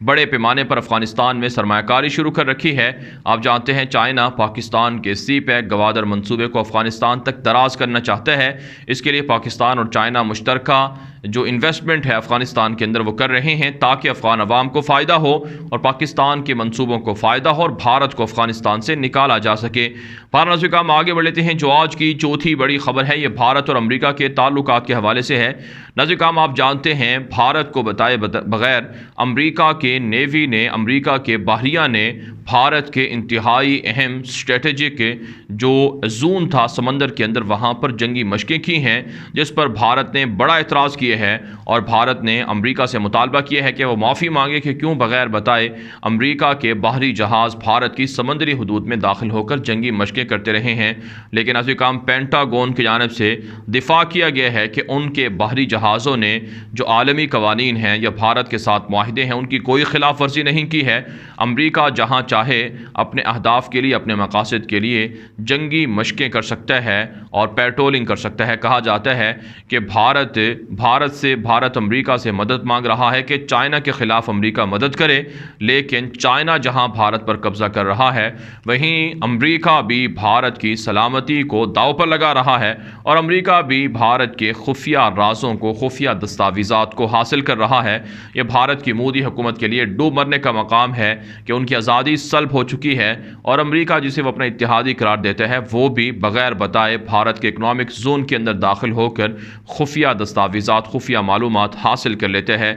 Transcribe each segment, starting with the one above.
بڑے پیمانے پر افغانستان میں سرمایہ کاری شروع کر رکھی ہے۔ آپ جانتے ہیں چائنا پاکستان کے سی پیک گوادر منصوبے کو افغانستان تک دراز کرنا چاہتا ہے۔ اس کے لیے پاکستان اور چائنا مشترکہ جو انویسٹمنٹ ہے افغانستان کے اندر وہ کر رہے ہیں تاکہ افغان عوام کو فائدہ ہو اور پاکستان کے منصوبوں کو فائدہ ہو اور بھارت کو افغانستان سے نکالا جا سکے۔ ناظرین ہم آگے بڑھ لیتے ہیں جو آج کی چوتھی بڑی خبر ہے، یہ بھارت اور امریکہ کے تعلقات کے حوالے سے ہے۔ ناظرین آپ جانتے ہیں بھارت کو بتائے بغیر امریکہ کے نیوی نے، امریکہ کے بحریہ نے بھارت کے انتہائی اہم اسٹریٹجک جو زون تھا سمندر کے اندر وہاں پر جنگی مشقیں کی ہیں، جس پر بھارت نے بڑا اعتراض کیا ہے اور بھارت نے امریکہ سے مطالبہ کیا ہے کہ وہ معافی مانگے کہ کیوں بغیر بتائے امریکہ کے بحری جہاز بھارت کی سمندری حدود میں داخل ہو کر جنگی مشقیں کرتے رہے ہیں۔ لیکن ایسے کام پینٹاگون کی جانب سے دفاع کیا گیا ہے کہ ان کے بحری جہازوں نے جو عالمی قوانین ہیں یا بھارت کے ساتھ معاہدے ہیں ان کی کوئی خلاف ورزی نہیں کی ہے۔ امریکہ جہاں چاہے اپنے اہداف کے لیے، اپنے مقاصد کے لیے جنگی مشقیں کر سکتا ہے اور پیٹرولنگ کر سکتا ہے۔ کہا جاتا ہے کہ بھارت امریکہ سے مدد مانگ رہا ہے کہ چائنا کے خلاف امریکہ مدد کرے، لیکن چائنا جہاں بھارت پر قبضہ کر رہا ہے وہیں امریکہ بھی بھارت کی سلامتی کو داؤ پر لگا رہا ہے اور امریکہ بھی بھارت کے خفیہ رازوں کو، خفیہ دستاویزات کو حاصل کر رہا ہے۔ یہ بھارت کی مودی حکومت کے لیے ڈوب مرنے کا مقام ہے کہ ان کی آزادی سلب ہو چکی ہے اور امریکہ جسے وہ اپنا اتحادی قرار دیتا ہے وہ بھی بغیر بتائے بھارت کے اکنامک زون کے اندر داخل ہو کر خفیہ دستاویزات، خفیہ معلومات حاصل کر لیتے ہیں۔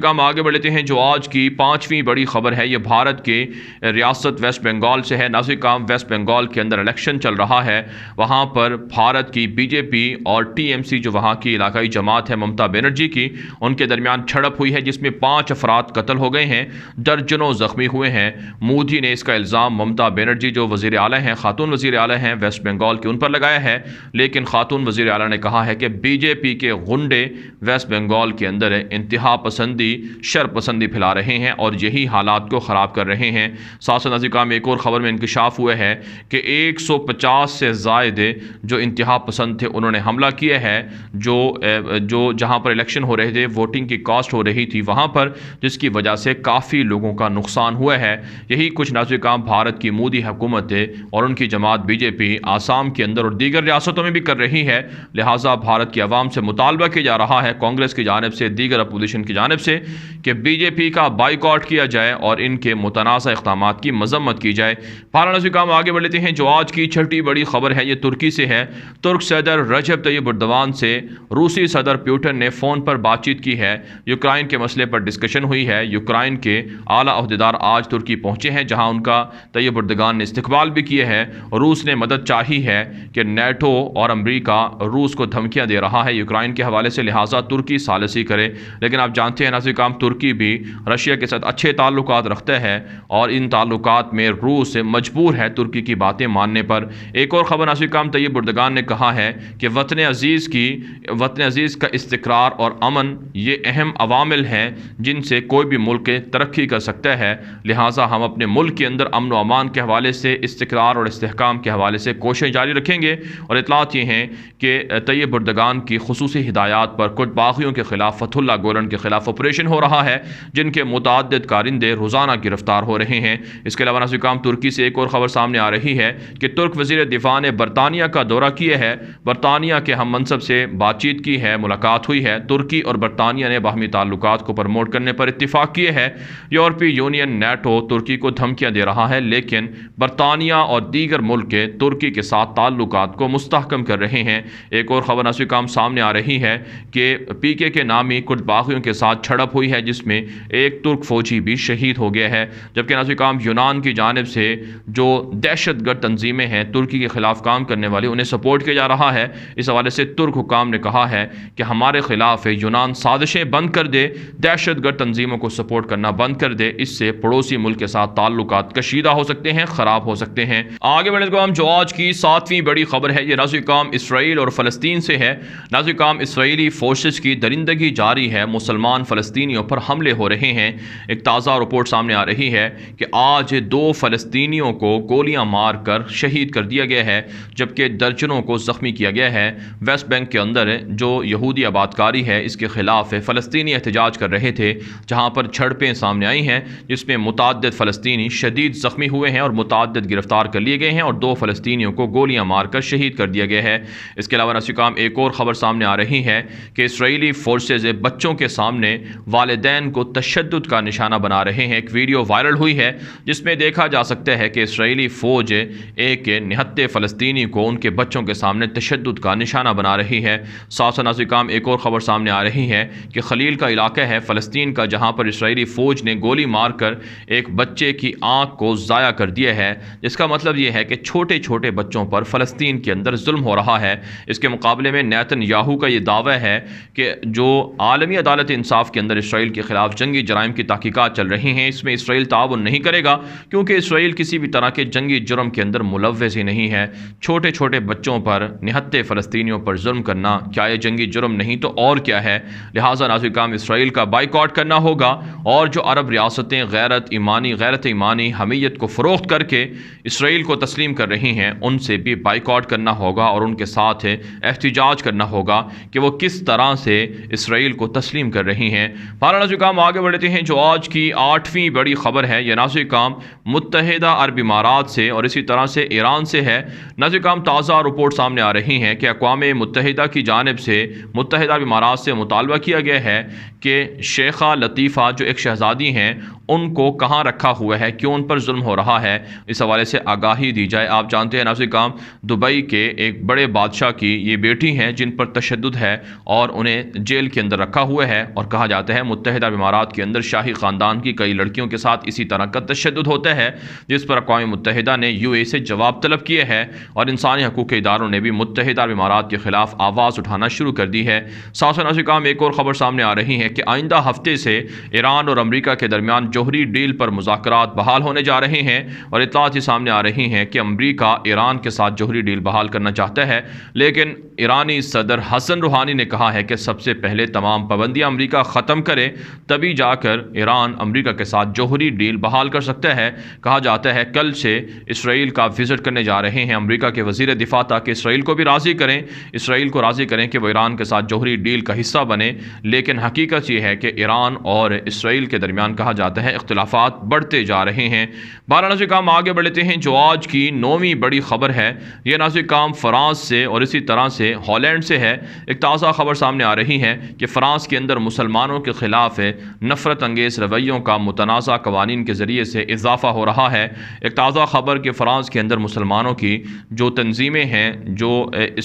ہم آگے بڑھ لیتے ہیں جو آج کی پانچویں بڑی خبر ہے، یہ بھارت کے ریاست ویسٹ بنگال سے ہے۔ ناظرین ویسٹ بنگال کے اندر الیکشن چل رہا ہے، وہاں پر بھارت کی بی جے پی اور ٹی ایم سی جو وہاں کی علاقائی جماعت ہے ممتا بنرجی کی، ان کے درمیان جھڑپ ہوئی ہے جس میں 5 افراد قتل ہو گئے ہیں، درجنوں زخمی ہوئے ہیں۔ مودی نے اس کا الزام ممتا بنرجی جو وزیر اعلیٰ ہیں، خاتون وزیر اعلیٰ ہیں ویسٹ بنگال کے، ان پر لگایا ہے، لیکن خاتون وزیر اعلیٰ نے کہا ہے کہ بی جے پی کے غنڈے ویسٹ بنگال کے اندر انتہا پسندی، شر پسندی پھیلا رہے ہیں اور یہی حالات کو خراب کر رہے ہیں۔ ساتھ ناظرین ایک اور خبر میں انکشاف ہوا ہے کہ 150 سے زائد جو انتہا پسند تھے انہوں نے حملہ کیا ہے جو جہاں پر الیکشن ہو رہے تھے، ووٹنگ کی کاسٹ ہو رہی تھی وہاں پر، جس کی وجہ سے کافی لوگوں کا نقصان ہوا ہے۔ یہی کچھ ناظرین بھارت کی مودی حکومت اور ان کی جماعت بی جے پی آسام کے اندر اور دیگر ریاستوں میں بھی کر رہی ہے، لہٰذا بھارت کی عوام سے مطالبہ کیا جا رہا ہے کانگریس کی جانب سے، دیگر اپوزیشن کی جانب سے، کہ بی جے پی کا بائیکاٹ کیا جائے اور ان کے متنازع اقدامات کی مذمت کی جائے۔ ناظرین آگے بڑھ لیتے ہیں جو آج کی چھٹی بڑی خبر ہے، یہ ترکی سے ہے۔ ترک صدر رجب طیب اردوان سے روسی صدر پیوٹن نے فون پر بات چیت کی ہے، یوکرائن کے مسئلے پر ڈسکشن ہوئی ہے۔ یوکرائن کے اعلیٰ عہدیدار آج ترکی پہنچے ہیں جہاں ان کا طیب اردوان نے استقبال بھی کیا ہے۔ روس نے مدد چاہی ہے کہ نیٹو اور امریکہ روس کو دھمکیاں دے رہا ہے یوکرائن کے حوالے سے، لہٰذا ترکی ثالثی کرے۔ لیکن آپ جانتے ہیں ناظرین ترکی بھی رشیا کے ساتھ اچھے تعلقات رکھتا ہے اور ان تعلقات میں روس مجبور ہے ترکی کی باتیں ماننے پر۔ ایک اور خبر ناظرین طیب اردوان نے کہا ہے کہ وطن عزیز کا استقرار اور امن یہ اہم عوامل ہیں جن سے کوئی بھی ملک ترقی کر سکتا ہے، لہٰذا ہم اپنے ملک کے اندر امن و امان کے حوالے سے، استقرار اور استحکام کے حوالے سے کوششیں جاری رکھیں گے۔ اور اطلاعات یہ ہیں کہ طیب اردوان کی خصوصی ہدایات پر کچھ باغیوں کے خلاف، فتح اللہ گولن کے خلاف آپریشن ہو رہا ہے جن کے متعدد کارندے روزانہ گرفتار ہو رہے ہیں۔ اس کے علاوہ ناظرین ترکی سے ایک اور خبر سامنے آ رہی ہے کہ ترک وزیر دفاع نے برطانیہ کا دورہ کیا ہے، برطانیہ کے ہم منصب سے بات چیت کی ہے، ملاقات ہوئی ہے۔ ترکی اور برطانیہ نے باہمی تعلقات کو پروموٹ کرنے پر اتفاق کیے ہے۔ یورپی یونین نیٹو ترکی کو دھمکیاں دے رہا ہے، لیکن برطانیہ اور دیگر ملک ترکی کے ساتھ تعلقات کو مستحکم کر رہے ہیں۔ ایک اور خبر ناظرین سامنے آ رہی ہے کہ پی کے نامی کچھ باغیوں کے ساتھ جھڑپ ہوئی ہے جس میں ایک ترک فوجی بھی شہید ہو گیا ہے، جبکہ ناظرین یونان کی جانب سے جو دہشت گرد تنظیمیں ہیں ترکی کے خلاف کام کرنے والی انہیں سپورٹ کیا جا رہا ہے۔ اس حوالے سے ترک حکام نے کہا ہے کہ ہمارے خلاف یونان سازشیں بند کر دے، دہشت گرد تنظیموں کو سپورٹ کرنا بند کر دے، اس سے پڑوسی ملک کے ساتھ ساتھ تعلقات کشیدہ ہو سکتے ہیں، خراب ہو سکتے ہیں۔ آگے بڑھنے کو ہم جو آج کی 7ویں بڑی خبر ہے یہ نازل کام اسرائیل اور فلسطین سے ہے۔ نازل کام اسرائیلی فورسز کی درندگی جاری ہے، مسلمان فلسطینیوں پر حملے ہو رہے ہیں۔ ایک تازہ رپورٹ سامنے آ رہی ہے کہ آج 2 فلسطینیوں کو گولیاں مار کر شہید کر دیا گیا ہے، جبکہ درجنوں کو زخمی کیا گیا ہے۔ ویسٹ بینک کے اندر جو یہودی آبادکاری ہے اس کے خلاف فلسطینی احتجاج کر رہے تھے، جہاں پر جھڑپیں سامنے آئی ہیں جس میں متعدد فلسطینی شدید زخمی ہوئے ہیں اور متعدد گرفتار کر لیے گئے ہیں اور 2 فلسطینیوں کو گولیاں مار کر شہید کر دیا گیا ہے۔ اس کے علاوہ نازل کام ایک اور خبر سامنے آ رہی ہے کہ اسرائیلی فورسز بچوں کے سامنے والدین کو تشدد کا نشانہ بنا رہے ہیں۔ ایک ویڈیو وائرل ہوئی ہے جس میں دیکھا جا سکتا ہے کہ اسرائیلی فوج ایک نہتے فلسطینی کو ان کے بچوں کے سامنے تشدد کا نشانہ بنا رہی ہے۔ ساتھ نازل کام ایک اور خبر سامنے آ رہی ہے کہ خلیل کا علاقہ ہے فلسطین کا، جہاں پر اسرائیلی فوج نے گولی مار کر ایک بچے کی آنکھ کو ضائع کر دیا ہے، جس کا مطلب یہ ہے کہ چھوٹے چھوٹے بچوں پر فلسطین کے اندر ظلم ہو رہا ہے۔ اس کے مقابلے میں نیتن یاہو کا یہ دعویٰ ہے کہ جو عالمی عدالت انصاف کے اندر اسرائیل کے خلاف جنگی جرائم کی تحقیقات چل رہی ہیں، اس میں اسرائیل تعاون نہیں کرے گا، کیونکہ اسرائیل کسی بھی طرح کے جنگی جرم کے اندر ملوث ہی نہیں ہے۔ چھوٹے چھوٹے بچوں پر، نہتے فلسطینیوں پر ظلم کرنا کیا یہ جنگی جرم نہیں تو اور کیا ہے؟ لہٰذا نازل کام اسرائیل کا بائیکاٹ کرنا ہوگا، اور جو عرب ریاستیں غیرت ایمانی حمیت کو فروخت کر کے اسرائیل کو تسلیم کر رہی ہیں ان سے بھی بائیکاٹ کرنا ہوگا اور ان کے ساتھ احتجاج کرنا ہوگا کہ وہ کس طرح سے اسرائیل کو تسلیم کر رہی ہیں۔ نازل کام آگے بڑھتے ہیں جو آج کی 8ویں بڑی خبر ہے یہ نازل کام متحدہ عرب امارات سے اور اسی طرح سے ایران سے ہے۔ نازل کام تازہ رپورٹ سامنے آ رہی ہیں کہ اقوام متحدہ کی جانب سے متحدہ عرب امارات سے مطالبہ کیا گیا ہے کہ شیخہ لطیفہ جو ایک شہزادی ہیں ان کو کہاں رکھا ہوا ہے، کیوں ان پر ظلم ہو رہا ہے، اس حوالے سے آگاہی دی جائے۔ آپ جانتے ہیں نازل کام دبئی کے ایک بڑے بادشاہ کی یہ بیٹی ہیں جن پر تشدد ہے اور انہیں جیل کے اندر رکھا ہوا ہے، اور کہا جاتا ہے متحدہ عرب امارات کے اندر شاہی خاندان کی کئی لڑکیوں کے ساتھ اسی طرح کا تشدد ہوتا ہے، جس پر اقوام متحدہ نے UAE سے جواب طلب کیے ہے اور انسانی حقوق کے اداروں نے بھی متحدہ عرب امارات کے خلاف آواز اٹھانا شروع کر دی ہے۔ ساتھ نازل کام ایک اور خبر سامنے آ رہی ہے کہ آئندہ ہفتے سے ایران اور امریکہ کے درمیان جوہری ڈیل پر مذاکرات بحال ہونے جا رہے ہیں، اور اطلاعات سامنے آ رہی ہیں کہ امریکہ ایران کے ساتھ جوہری ڈیل بحال کرنا چاہتا ہے، لیکن ایرانی صدر حسن روحانی نے کہا ہے کہ سب سے پہلے تمام پابندیاں امریکہ ختم کرے، تبھی جا کر ایران امریکہ کے ساتھ جوہری ڈیل بحال کر سکتا ہے۔ کہا جاتا ہے کل سے اسرائیل کا وزٹ کرنے جا رہے ہیں امریکہ کے وزیر دفاع تاکہ اسرائیل کو بھی راضی کریں، اسرائیل کو راضی کریں کہ وہ ایران کے ساتھ جوہری ڈیل کا حصہ بنے، لیکن حقیقت یہ ہے کہ ایران اور اسرائیل کے درمیان کہا جاتا ہے اختلافات بڑھتے جا رہے ہیں۔ نازل کام آگے بڑھتے ہیں جو آج کی 9ویں بڑی خبر ہے یہ نازل کام فرانس سے اور اسی طرح سے ہالینڈ سے ہے۔ ایک تازہ خبر سامنے آ رہی ہے کہ فرانس کے اندر مسلمانوں کے خلاف نفرت انگیز رویوں کا متنازع قوانین کے ذریعے سے اضافہ ہو رہا ہے۔ ایک تازہ خبر کہ فرانس کے اندر مسلمانوں کی جو تنظیمیں ہیں جو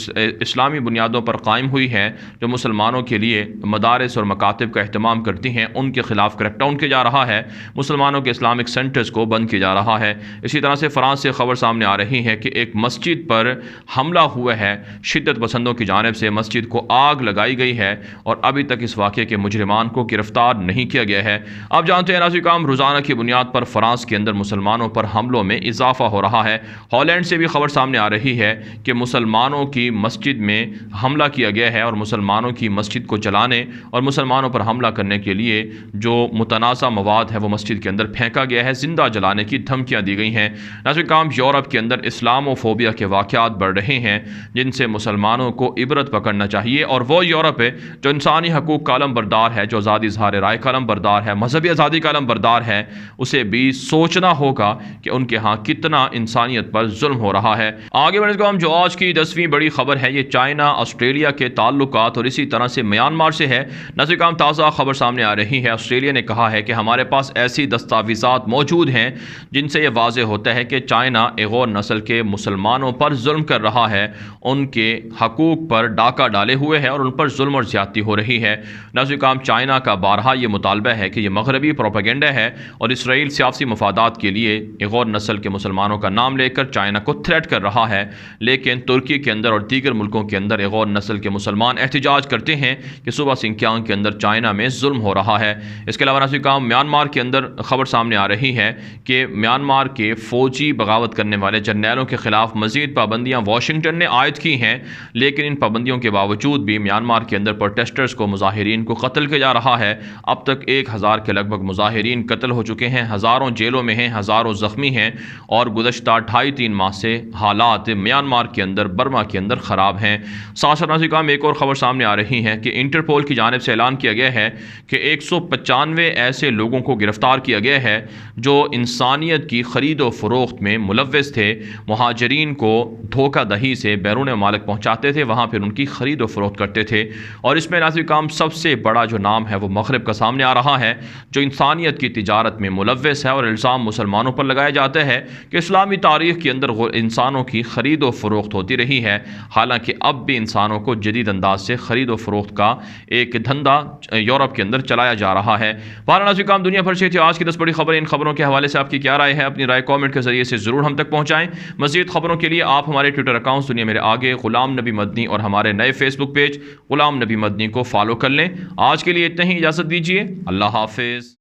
اسلامی بنیادوں پر قائم ہوئی ہے، جو مسلمانوں کے لیے مدارس اور مکاتب کا اہتمام کرتی ہیں، ان کے خلاف کریک ڈاؤن کیا جا رہا ہے، مسلمانوں کے اسلامک سینٹرز کو بند کیا جا رہا ہے۔ اسی طرح سے فرانس سے خبر سامنے آ رہی ہے کہ ایک مسجد پر حملہ ہوا ہے، شدت پسندوں کی جانب سے مسجد کو آگ لگائی گئی ہے اور ابھی تک اس واقعے کے مجرمان کو گرفتار نہیں کیا گیا ہے۔ آپ جانتے ہیں نازل کام روزانہ کی بنیاد پر فرانس کے اندر مسلمانوں پر حملوں میں اضافہ ہو رہا ہے۔ ہالینڈ سے بھی خبر سامنے آ رہی ہے کہ مسلمانوں کی مسجد میں حملہ کیا گیا ہے اور مسلمانوں کی مسجد کو جلانے اور مسلمانوں پر حملہ کرنے کے لیے جو متنازع مواد ہے وہ مسجد کے اندر پھینکا گیا ہے، زندہ جلانے کی دھمکیاں دی گئی ہیں۔ نازل کام یورپ کے اندر اسلاموفوبیا کے واقعات بڑھ رہے ہیں جن سے مسلمانوں کو عبرت پکڑنا چاہیے، اور وہ یورپ ہے جو انسانی حقوق کا علم بردار ہے، جو آزادی اظہار رائے کا علم بردار ہے، مذہبی آزادی کا علم بردار ہے، اسے بھی سوچنا ہوگا کہ ان کے ہاں کتنا انسانیت پر ظلم ہو رہا ہے۔ آگے بڑھنے کو ہم جو آج کی 10ویں بڑی خبر ہے یہ چائنا آسٹریلیا کے تعلقات اور اسی طرح سے میانمار سے ہے۔ نازل کام تازہ خبر سامنے آ رہی ہے، آسٹریلیا نے کہا ہے کہ ہمارے پاس ایسی دستاویزات موجود ہیں جن سے یہ واضح ہوتا ہے کہ چائنا ایغور نسل کے مسلمانوں پر ظلم کر رہا ہے، ان کے حقوق پر ڈاکہ ڈالے ہوئے ہے اور ان پر ظلم اور زیادتی ہو رہی ہے۔ نازل کام چائنا کا بارہا یہ مطالبہ ہے کہ یہ مغربی پروپیگنڈا ہے اور اسرائیل سیاسی مفادات کے لیے ایغور نسل کے مسلمانوں کا نام لے کر چائنا کو تھریٹ کر رہا ہے، لیکن ترکی کے اندر اور دیگر ملکوں کے اندر ایغور نسل کے مسلمان احتجاج کرتے ہیں کہ صوبہ سنکیانگ کے اندر چائنا میں ظلم ہو رہا ہے۔ اس کے علاوہ نازل کام میانمار کے اندر خبر سامنے آ رہی ہے کہ میانمار کے فوجی بغاوت کرنے والے جرنیلوں کے خلاف مزید پابندیاں واشنگٹن نے عائد کی ہیں، لیکن ان پابندیوں کے باوجود بھی میانمار کے اندر پروٹیسٹرز کو، مظاہرین کو قتل کیا جا رہا ہے۔ اب تک 1000 کے لگ بھگ مظاہرین قتل ہو چکے ہیں، ہزاروں جیلوں میں ہیں، ہزاروں زخمی ہیں، اور گزشتہ 2.5-3 ماہ سے حالات میانمار کے اندر، برما کے اندر خراب ہیں۔ ساتھ ناظرین ایک اور خبر سامنے آ رہی ہے کہ انٹرپول کی جانب سے اعلان کیا گیا ہے کہ 195 ایسے لوگوں کو گرفتار کیا گیا ہے جو انسانیت کی خرید و فروخت میں ملوث تھے، مہاجرین کو دھوکہ دہی سے بیرون ممالک پہنچاتے تھے، وہاں پھر ان کی خرید و فروخت کرتے تھے۔ اور اس میں ناظرین سب سے بڑا جو نام ہے وہ مغرب کا سامنے آ رہا ہے، جو انسانیت کی تجارت میں ملوث ہے، اور الزام مسلمانوں پر لگایا جاتا ہے کہ اسلامی تاریخ کے اندر انسانوں کی خرید و فروخت ہوتی رہی ہے، حالانکہ اب بھی انسانوں کو جدید انداز سے خرید و فروخت کا ایک دھندا یورپ کے اندر چلایا جا رہا ہے۔ ناظرین دنیا بھر سے تھی آج کی 10 بڑی خبریں۔ ان خبروں کے حوالے سے آپ کی کیا رائے ہے؟ اپنی رائے کامنٹ کے ذریعے سے ضرور ہم تک پہنچائیں۔ مزید خبروں کے لیے آپ ہمارے ٹویٹر اکاؤنٹ دنیا میرے آگے، غلام نبی مدنی، اور ہمارے نئے فیس بک پیج غلام نبی مدنی کو فالو کر لیں۔ آج کے لیے اتنا ہی، اجازت دیجیے، اللہ حافظ۔